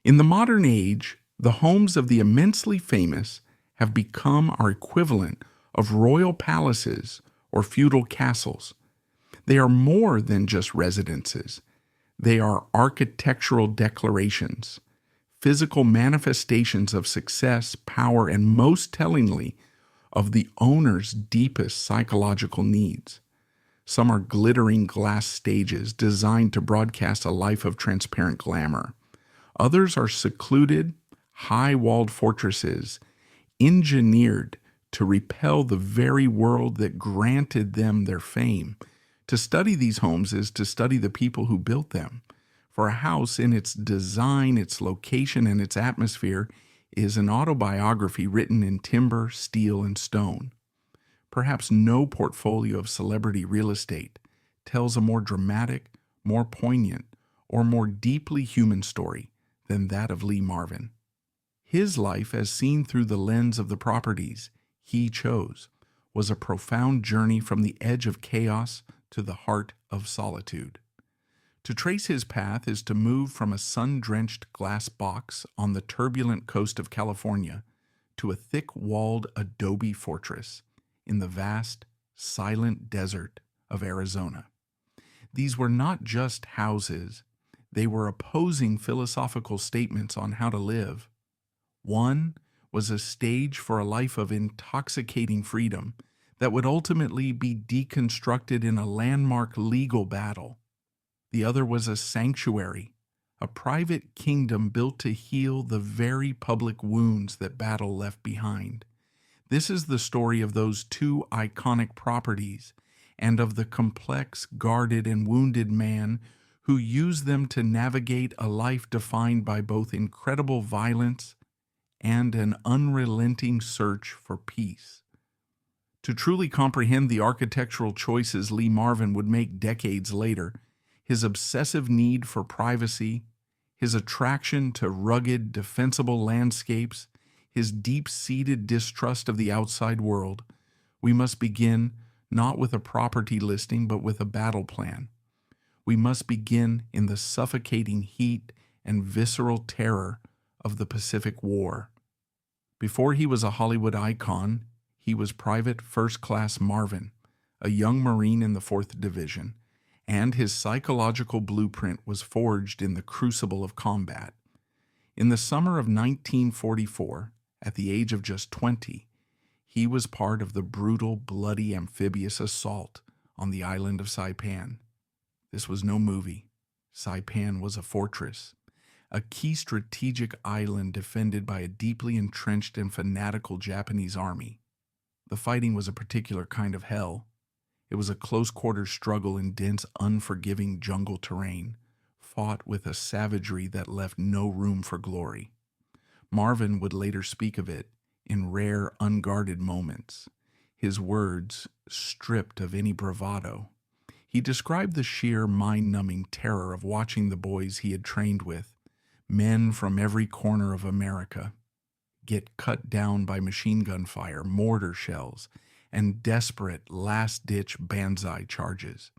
In the modern age, the homes of the immensely famous have become our equivalent of royal palaces or feudal castles. They are more than just residences. They are architectural declarations, physical manifestations of success, power, and most tellingly, of the owner's deepest psychological needs. Some are glittering glass stages designed to broadcast a life of transparent glamour. Others are secluded, high-walled fortresses, engineered to repel the very world that granted them their fame. To study these homes is to study the people who built them. For a house, in its design, its location, and its atmosphere, is an autobiography written in timber, steel, and stone. Perhaps no portfolio of celebrity real estate tells a more dramatic, more poignant, or more deeply human story than that of Lee Marvin. His life, as seen through the lens of the properties he chose, was a profound journey from the edge of chaos to the heart of solitude. To trace his path is to move from a sun-drenched glass box on the turbulent coast of California to a thick-walled adobe fortress in the vast, silent desert of Arizona. These were not just houses, they were opposing philosophical statements on how to live. One was a stage for a life of intoxicating freedom that would ultimately be deconstructed in a landmark legal battle. The other was a sanctuary, a private kingdom built to heal the very public wounds that battle left behind. This is the story of those two iconic properties and of the complex, guarded, and wounded man who used them to navigate a life defined by both incredible violence and an unrelenting search for peace. To truly comprehend the architectural choices Lee Marvin would make decades later, his obsessive need for privacy, his attraction to rugged, defensible landscapes, his deep-seated distrust of the outside world, we must begin not with a property listing but with a battle plan. We must begin in the suffocating heat and visceral terror of the Pacific War. Before he was a Hollywood icon, he was Private First Class Marvin, a young Marine in the 4th Division, and his psychological blueprint was forged in the crucible of combat. In the summer of 1944, at the age of just 20, he was part of the brutal, bloody amphibious assault on the island of Saipan. This was no movie. Saipan was a fortress, a key strategic island defended by a deeply entrenched and fanatical Japanese army. The fighting was a particular kind of hell. It was a close-quarters struggle in dense, unforgiving jungle terrain, fought with a savagery that left no room for glory. Marvin would later speak of it in rare, unguarded moments, his words stripped of any bravado. He described the sheer, mind-numbing terror of watching the boys he had trained with, men from every corner of America, get cut down by machine gun fire, mortar shells, and desperate last-ditch banzai charges.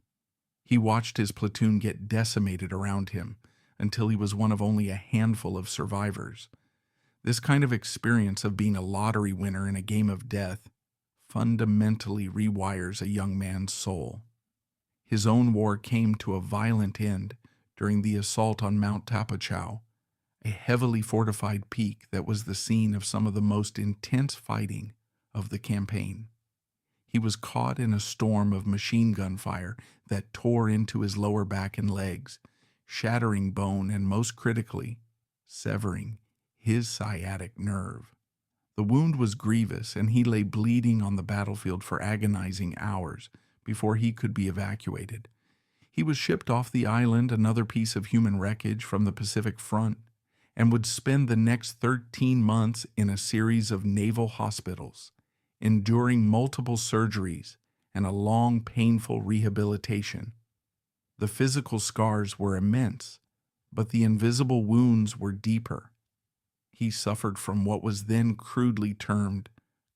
He watched his platoon get decimated around him until he was one of only a handful of survivors. This kind of experience of being a lottery winner in a game of death fundamentally rewires a young man's soul. His own war came to a violent end during the assault on Mount Tapachau, a heavily fortified peak that was the scene of some of the most intense fighting of the campaign. He was caught in a storm of machine gun fire that tore into his lower back and legs, shattering bone and, most critically, severing his sciatic nerve. The wound was grievous, and he lay bleeding on the battlefield for agonizing hours before he could be evacuated. He was shipped off the island, another piece of human wreckage from the Pacific Front, and would spend the next 13 months in a series of naval hospitals, enduring multiple surgeries and a long, painful rehabilitation. The physical scars were immense, but the invisible wounds were deeper. He suffered from what was then crudely termed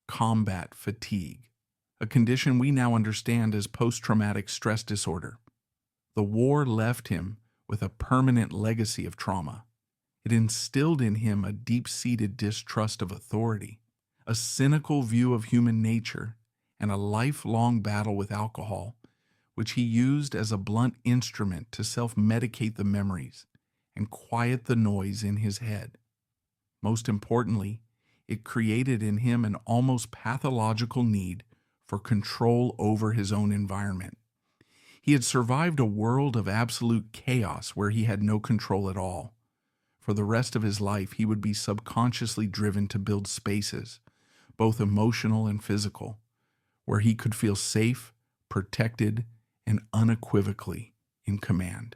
combat fatigue, a condition we now understand as post-traumatic stress disorder. The war left him with a permanent legacy of trauma. It instilled in him a deep-seated distrust of authority, a cynical view of human nature, and a lifelong battle with alcohol, which he used as a blunt instrument to self-medicate the memories and quiet the noise in his head. Most importantly, it created in him an almost pathological need for control over his own environment. He had survived a world of absolute chaos where he had no control at all. For the rest of his life, he would be subconsciously driven to build spaces, both emotional and physical, where he could feel safe, protected, and unequivocally in command.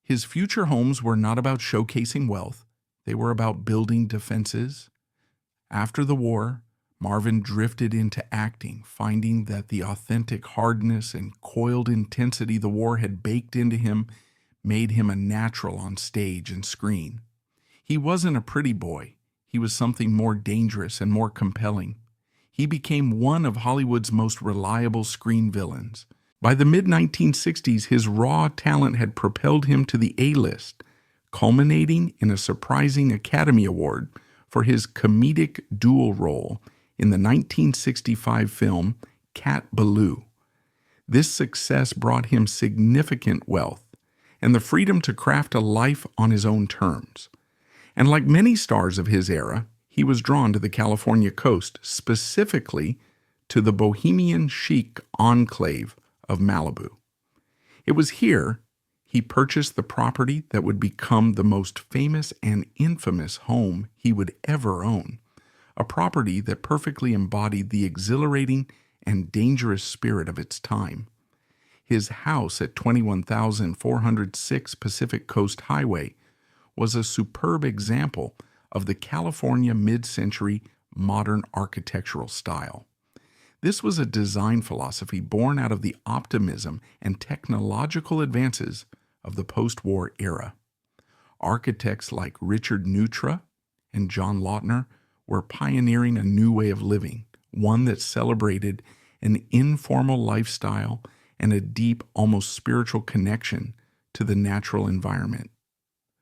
His future homes were not about showcasing wealth. They were about building defenses. After the war, Marvin drifted into acting, finding that the authentic hardness and coiled intensity the war had baked into him made him a natural on stage and screen. He wasn't a pretty boy. He was something more dangerous and more compelling. He became one of Hollywood's most reliable screen villains. By the mid-1960s, his raw talent had propelled him to the A-list, culminating in a surprising Academy Award for his comedic dual role in the 1965 film Cat Ballou. This success brought him significant wealth and the freedom to craft a life on his own terms. And like many stars of his era, he was drawn to the California coast, specifically to the bohemian chic enclave of Malibu. It was here he purchased the property that would become the most famous and infamous home he would ever own, a property that perfectly embodied the exhilarating and dangerous spirit of its time. His house at 21,406 Pacific Coast Highway was a superb example of the California mid-century modern architectural style. This was a design philosophy born out of the optimism and technological advances of the post-war era. Architects like Richard Neutra and John Lautner were pioneering a new way of living, one that celebrated an informal lifestyle and a deep, almost spiritual connection to the natural environment.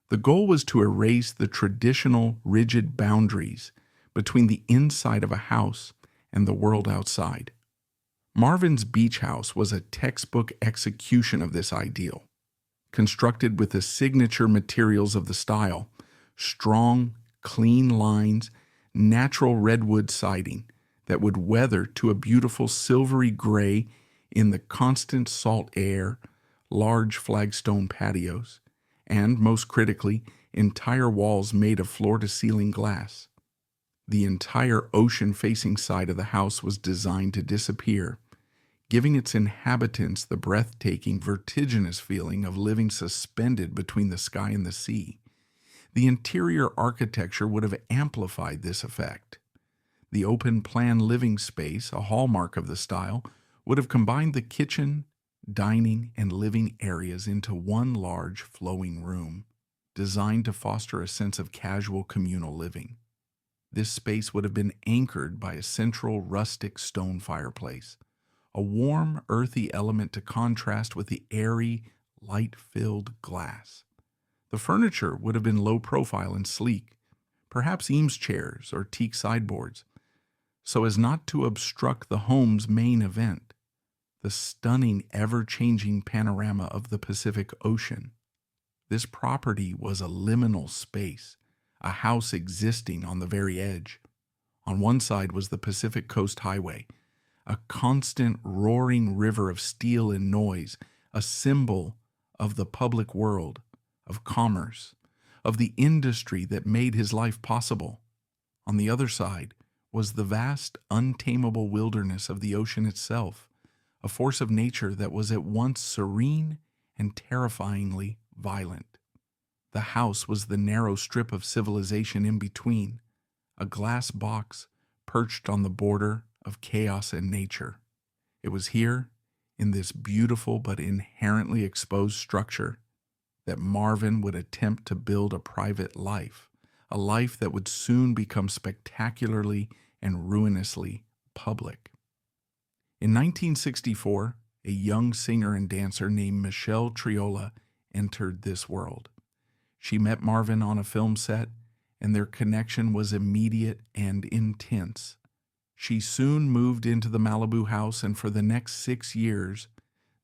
The goal was to erase the traditional, rigid boundaries between the inside of a house and the world outside. Marvin's beach house was a textbook execution of this ideal, constructed with the signature materials of the style: strong, clean lines, natural redwood siding that would weather to a beautiful silvery gray in the constant salt air, large flagstone patios, and, most critically, entire walls made of floor-to-ceiling glass. The entire ocean-facing side of the house was designed to disappear, giving its inhabitants the breathtaking, vertiginous feeling of living suspended between the sky and the sea. The interior architecture would have amplified this effect. The open-plan living space, a hallmark of the style, would have combined the kitchen, dining, and living areas into one large flowing room, designed to foster a sense of casual communal living. This space would have been anchored by a central rustic stone fireplace, a warm, earthy element to contrast with the airy, light-filled glass. The furniture would have been low profile and sleek, perhaps Eames chairs or teak sideboards, so as not to obstruct the home's main event, the stunning, ever-changing panorama of the Pacific Ocean. This property was a liminal space, a house existing on the very edge. On one side was the Pacific Coast Highway, a constant roaring river of steel and noise, a symbol of the public world, of commerce, of the industry that made his life possible. On the other side was the vast, untamable wilderness of the ocean itself, a force of nature that was at once serene and terrifyingly violent. The house was the narrow strip of civilization in between, a glass box perched on the border of chaos and nature. It was here, in this beautiful but inherently exposed structure, that Marvin would attempt to build a private life, a life that would soon become spectacularly and ruinously public. In 1964, a young singer and dancer named Michelle Triola entered this world. She met Marvin on a film set, and their connection was immediate and intense. She soon moved into the Malibu house, and for the next 6 years,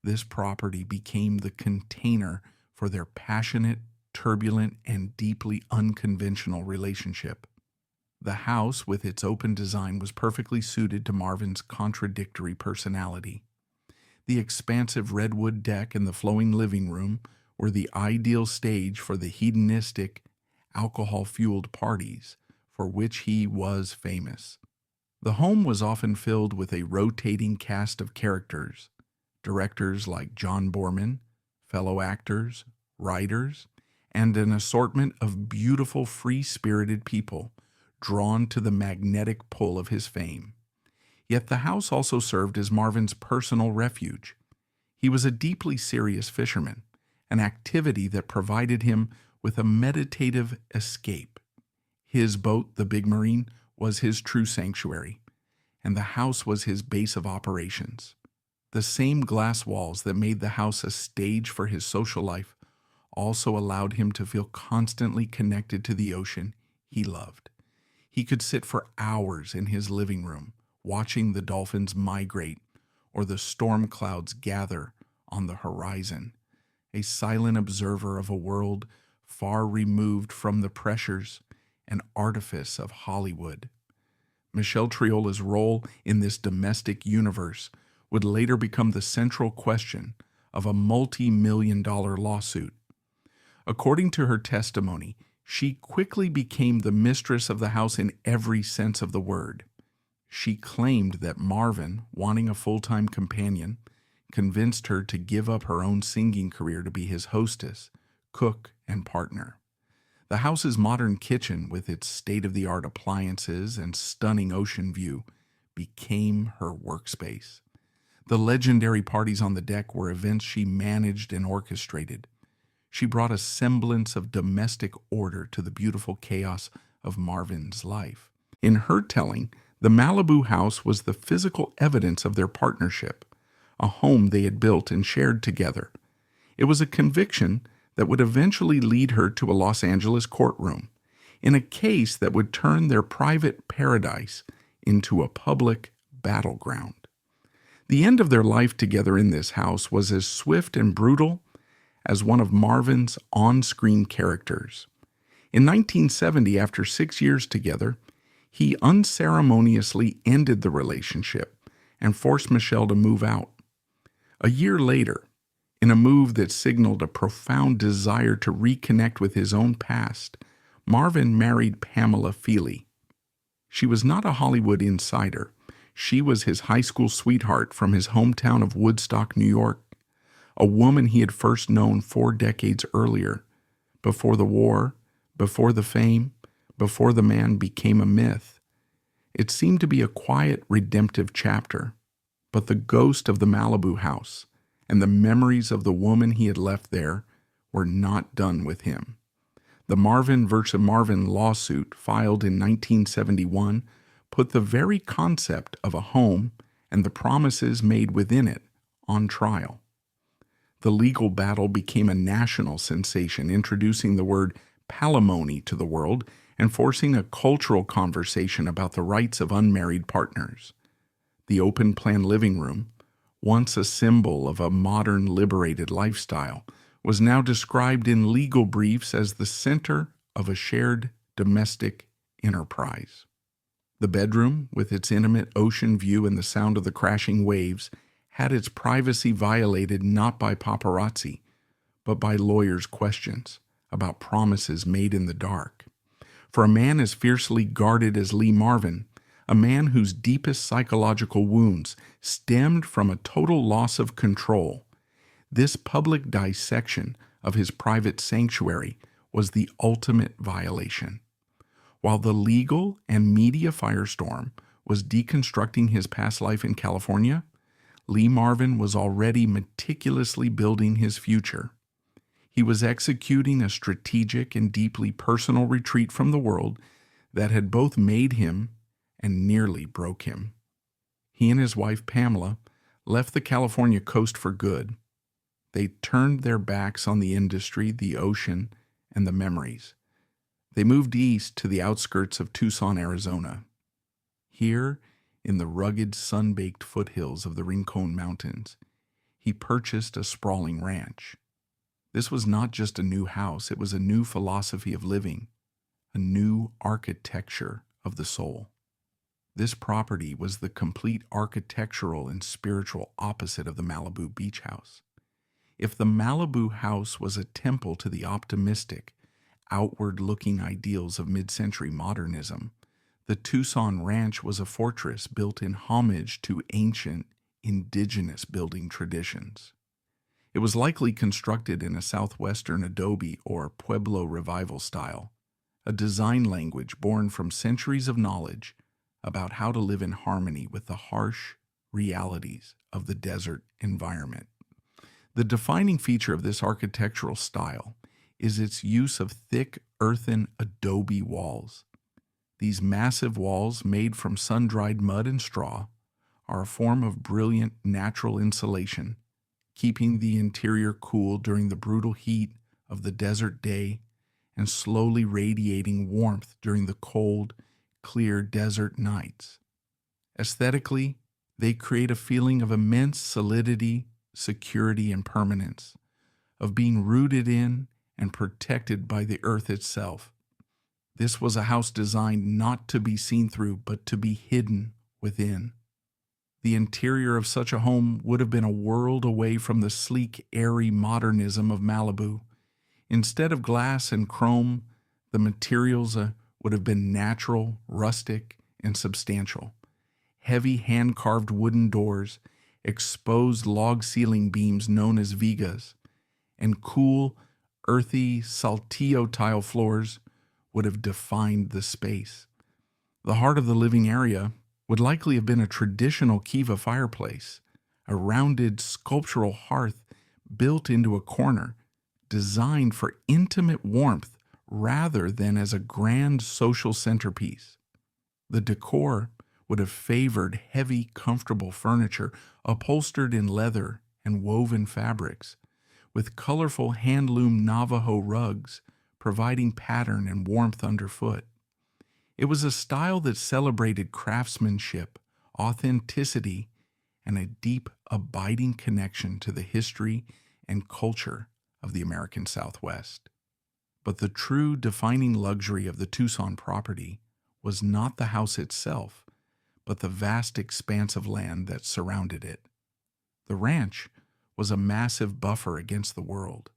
this property became the container for their passionate, turbulent, and deeply unconventional relationship. The house, with its open design, was perfectly suited to Marvin's contradictory personality. The expansive redwood deck and the flowing living room were the ideal stage for the hedonistic, alcohol-fueled parties for which he was famous. The home was often filled with a rotating cast of characters, directors like John Borman, fellow actors, writers, and an assortment of beautiful, free-spirited people drawn to the magnetic pull of his fame. Yet the house also served as Marvin's personal refuge. He was a deeply serious fisherman, an activity that provided him with a meditative escape. His boat, the Big Marine, was his true sanctuary, and the house was his base of operations. The same glass walls that made the house a stage for his social life also allowed him to feel constantly connected to the ocean he loved. He could sit for hours in his living room, watching the dolphins migrate or the storm clouds gather on the horizon, a silent observer of a world far removed from the pressures and artifice of Hollywood. Michelle Triola's role in this domestic universe would later become the central question of a multi-million-dollar lawsuit. According to her testimony, she quickly became the mistress of the house in every sense of the word. She claimed that Marvin, wanting a full-time companion, convinced her to give up her own singing career to be his hostess, cook, and partner. The house's modern kitchen, with its state-of-the-art appliances and stunning ocean view, became her workspace. The legendary parties on the deck were events she managed and orchestrated. She brought a semblance of domestic order to the beautiful chaos of Marvin's life. In her telling, the Malibu house was the physical evidence of their partnership, a home they had built and shared together. It was a conviction that would eventually lead her to a Los Angeles courtroom, in a case that would turn their private paradise into a public battleground. The end of their life together in this house was as swift and brutal as one of Marvin's on-screen characters. In 1970, after 6 years together, he unceremoniously ended the relationship and forced Michelle to move out. A year later, in a move that signaled a profound desire to reconnect with his own past, Marvin married Pamela Feely. She was not a Hollywood insider. She was his high school sweetheart from his hometown of Woodstock, New York, a woman he had first known 4 decades earlier, before the war, before the fame, before the man became a myth. It seemed to be a quiet, redemptive chapter, but the ghost of the Malibu house and the memories of the woman he had left there were not done with him. The Marvin versus Marvin lawsuit, filed in 1971, put the very concept of a home and the promises made within it on trial. The legal battle became a national sensation, introducing the word palimony to the world and forcing a cultural conversation about the rights of unmarried partners. The open-plan living room, once a symbol of a modern liberated lifestyle, was now described in legal briefs as the center of a shared domestic enterprise. The bedroom, with its intimate ocean view and the sound of the crashing waves, had its privacy violated not by paparazzi, but by lawyers' questions about promises made in the dark. For a man as fiercely guarded as Lee Marvin, a man whose deepest psychological wounds stemmed from a total loss of control, this public dissection of his private sanctuary was the ultimate violation. While the legal and media firestorm was deconstructing his past life in California, Lee Marvin was already meticulously building his future. He was executing a strategic and deeply personal retreat from the world that had both made him and nearly broke him. He and his wife Pamela left the California coast for good. They turned their backs on the industry, the ocean, and the memories. They moved east to the outskirts of Tucson, Arizona. Here, in the rugged, sun-baked foothills of the Rincon Mountains, he purchased a sprawling ranch. This was not just a new house, it was a new philosophy of living, a new architecture of the soul. This property was the complete architectural and spiritual opposite of the Malibu beach house. If the Malibu house was a temple to the optimistic, outward-looking ideals of mid-century modernism, the Tucson ranch was a fortress built in homage to ancient, indigenous building traditions. It was likely constructed in a southwestern adobe or Pueblo revival style, a design language born from centuries of knowledge about how to live in harmony with the harsh realities of the desert environment. The defining feature of this architectural style is its use of thick earthen adobe walls. These massive walls, made from sun-dried mud and straw, are a form of brilliant natural insulation, keeping the interior cool during the brutal heat of the desert day and slowly radiating warmth during the cold, clear desert nights. Aesthetically, they create a feeling of immense solidity, security, and permanence, of being rooted in and protected by the earth itself. This was a house designed not to be seen through, but to be hidden within. The interior of such a home would have been a world away from the sleek, airy modernism of Malibu. Instead of glass and chrome, the materials would have been natural, rustic, and substantial. Heavy hand-carved wooden doors, exposed log ceiling beams known as vigas, and cool, earthy saltillo tile floors would have defined the space. The heart of the living area would likely have been a traditional kiva fireplace, a rounded sculptural hearth built into a corner, designed for intimate warmth rather than as a grand social centerpiece. The decor would have favored heavy, comfortable furniture upholstered in leather and woven fabrics, with colorful hand-loom Navajo rugs providing pattern and warmth underfoot. It was a style that celebrated craftsmanship, authenticity, and a deep, abiding connection to the history and culture of the American Southwest. But the true defining luxury of the Tucson property was not the house itself, but the vast expanse of land that surrounded it. The ranch was a massive buffer against the world.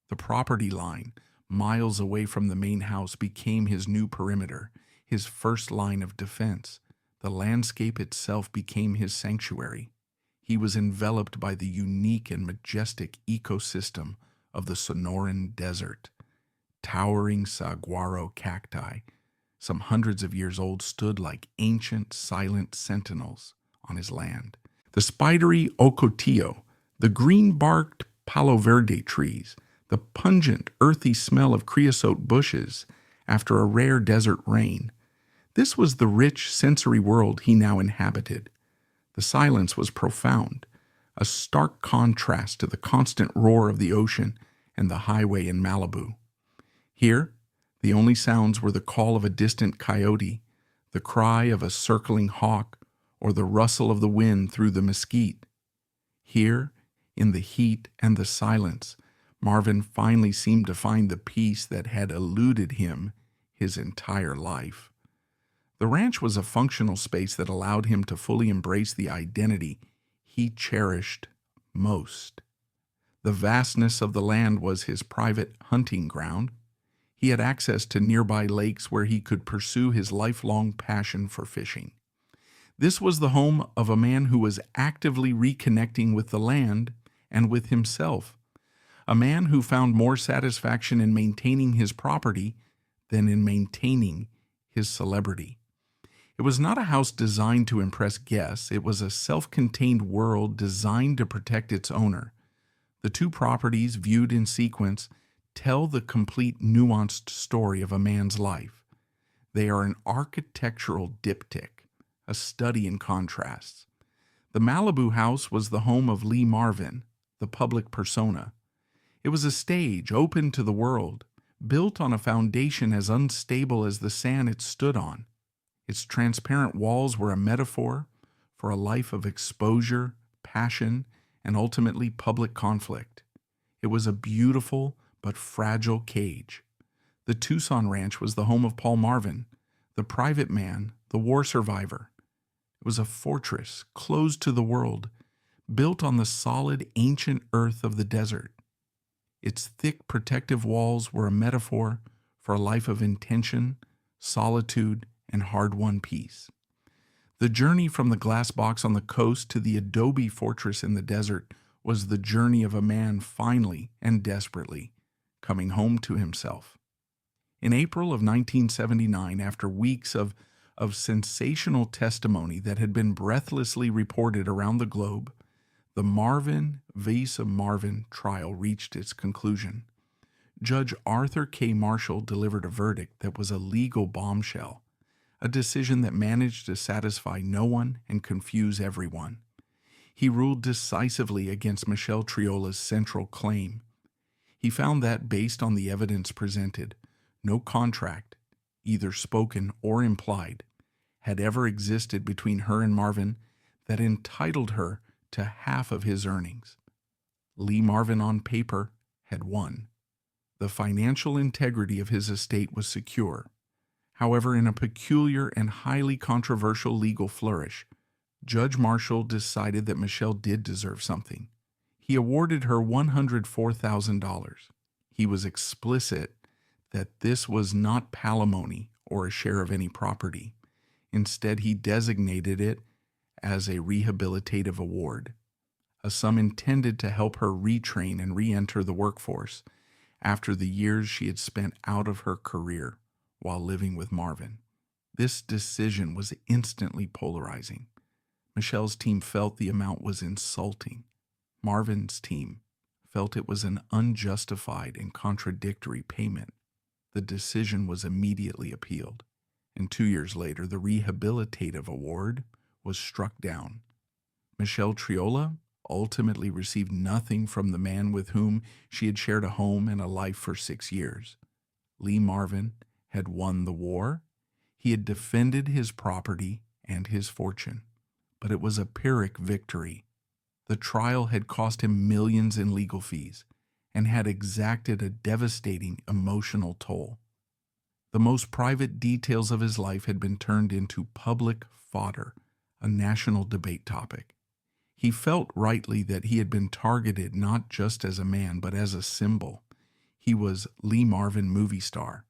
The property line, miles away from the main house, became his new perimeter, his first line of defense. The landscape itself became his sanctuary. He was enveloped by the unique and majestic ecosystem of the Sonoran Desert. Towering saguaro cacti, some hundreds of years old, stood like ancient, silent sentinels on his land. The spidery ocotillo, the green-barked palo verde trees, the pungent, earthy smell of creosote bushes after a rare desert rain. This was the rich, sensory world he now inhabited. The silence was profound, a stark contrast to the constant roar of the ocean and the highway in Malibu. Here, the only sounds were the call of a distant coyote, the cry of a circling hawk, or the rustle of the wind through the mesquite. Here, in the heat and the silence, Marvin finally seemed to find the peace that had eluded him his entire life. The ranch was a functional space that allowed him to fully embrace the identity he cherished most. The vastness of the land was his private hunting ground. He had access to nearby lakes where he could pursue his lifelong passion for fishing. This was the home of a man who was actively reconnecting with the land and with himself, a man who found more satisfaction in maintaining his property than in maintaining his celebrity. It was not a house designed to impress guests. It was a self-contained world designed to protect its owner. The two properties, viewed in sequence, tell the complete nuanced story of a man's life. They are an architectural diptych, a study in contrasts. The Malibu house was the home of Lee Marvin, the public persona. It was a stage open to the world, built on a foundation as unstable as the sand it stood on. Its transparent walls were a metaphor for a life of exposure, passion, and ultimately public conflict. It was a beautiful but fragile cage. The Tucson Ranch was the home of Paul Marvin, the private man, the war survivor. It was a fortress closed to the world, built on the solid ancient earth of the desert. Its thick protective walls were a metaphor for a life of intention, solitude, and hard-won peace. The journey from the glass box on the coast to the adobe fortress in the desert was the journey of a man finally and desperately coming home to himself. In April of 1979, after weeks of sensational testimony that had been breathlessly reported around the globe, the Marvin vs. Marvin trial reached its conclusion. Judge Arthur K. Marshall delivered a verdict that was a legal bombshell, a decision that managed to satisfy no one and confuse everyone. He ruled decisively against Michelle Triola's central claim. He found that, based on the evidence presented, no contract, either spoken or implied, had ever existed between her and Marvin that entitled her to half of his earnings. Lee Marvin on paper had won. The financial integrity of his estate was secure. However, in a peculiar and highly controversial legal flourish, Judge Marshall decided that Michelle did deserve something. He awarded her $104,000. He was explicit that this was not palimony or a share of any property. Instead, he designated it as a rehabilitative award, a sum intended to help her retrain and re-enter the workforce after the years she had spent out of her career while living with Marvin. This decision was instantly polarizing. Michelle's team felt the amount was insulting. Marvin's team felt it was an unjustified and contradictory payment. The decision was immediately appealed, and 2 years later, the rehabilitative award was struck down. Michelle Triola ultimately received nothing from the man with whom she had shared a home and a life for 6 years. Lee Marvin had won the war. He had defended his property and his fortune, but it was a Pyrrhic victory. The trial had cost him millions in legal fees and had exacted a devastating emotional toll. The most private details of his life had been turned into public fodder, a national debate topic. He felt rightly that he had been targeted not just as a man, but as a symbol. He was Lee Marvin, movie star,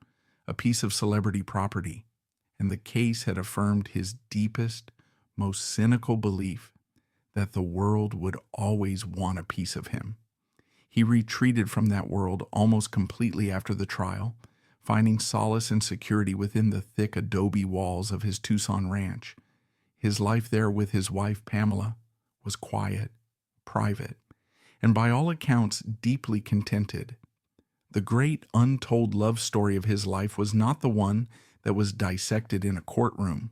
a piece of celebrity property, and the case had affirmed his deepest, most cynical belief that the world would always want a piece of him. He retreated from that world almost completely after the trial, finding solace and security within the thick adobe walls of his Tucson ranch. His life there with his wife, Pamela, was quiet, private, and by all accounts deeply contented. The great untold love story of his life was not the one that was dissected in a courtroom,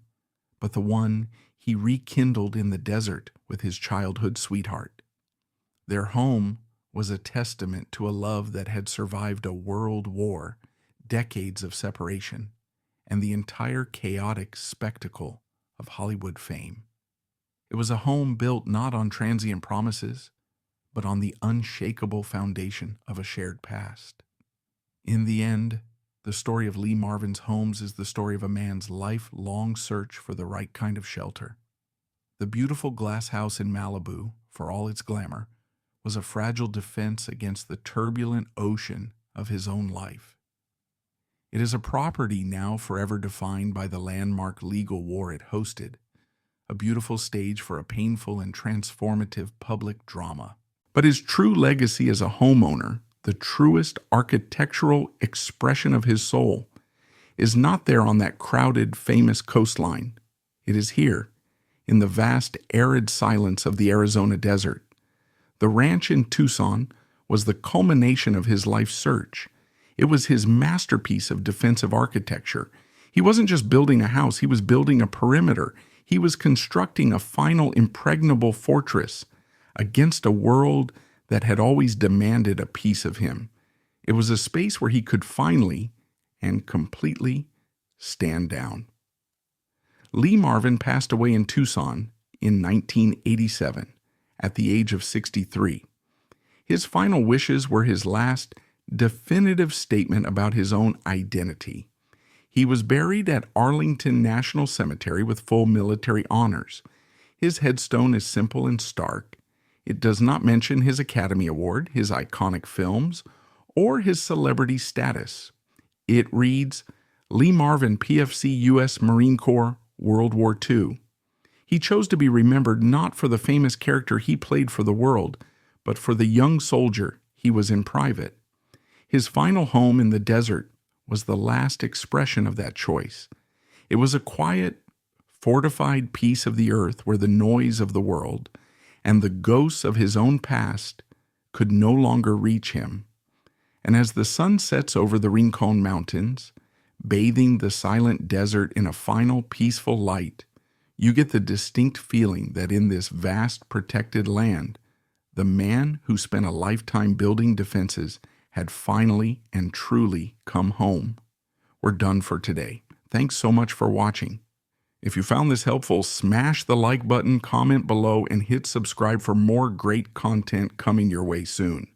but the one he rekindled in the desert with his childhood sweetheart. Their home was a testament to a love that had survived a world war, decades of separation, and the entire chaotic spectacle of Hollywood fame. It was a home built not on transient promises, but on the unshakable foundation of a shared past. In the end, the story of Lee Marvin's homes is the story of a man's lifelong search for the right kind of shelter. The beautiful glass house in Malibu, for all its glamour, was a fragile defense against the turbulent ocean of his own life. It is a property now forever defined by the landmark legal war it hosted, a beautiful stage for a painful and transformative public drama. But his true legacy as a homeowner, the truest architectural expression of his soul, is not there on that crowded, famous coastline. It is here, in the vast, arid silence of the Arizona desert. The ranch in Tucson was the culmination of his life's search. It was his masterpiece of defensive architecture. He wasn't just building a house, he was building a perimeter. He was constructing a final impregnable fortress against a world that had always demanded a piece of him. It was a space where he could finally and completely stand down. Lee Marvin passed away in Tucson in 1987 at the age of 63. His final wishes were his last definitive statement about his own identity. He was buried at Arlington National Cemetery with full military honors. His headstone is simple and stark. It does not mention his Academy Award, his iconic films, or his celebrity status. It reads, Lee Marvin, PFC, U.S. Marine Corps, World War II. He chose to be remembered not for the famous character he played for the world, but for the young soldier he was in private. His final home in the desert was the last expression of that choice. It was a quiet, fortified piece of the earth where the noise of the world and the ghosts of his own past could no longer reach him. And as the sun sets over the Rincon Mountains, bathing the silent desert in a final peaceful light, you get the distinct feeling that in this vast protected land, the man who spent a lifetime building defenses had finally and truly come home. We're done for today. Thanks so much for watching. If you found this helpful, smash the like button, comment below, and hit subscribe for more great content coming your way soon.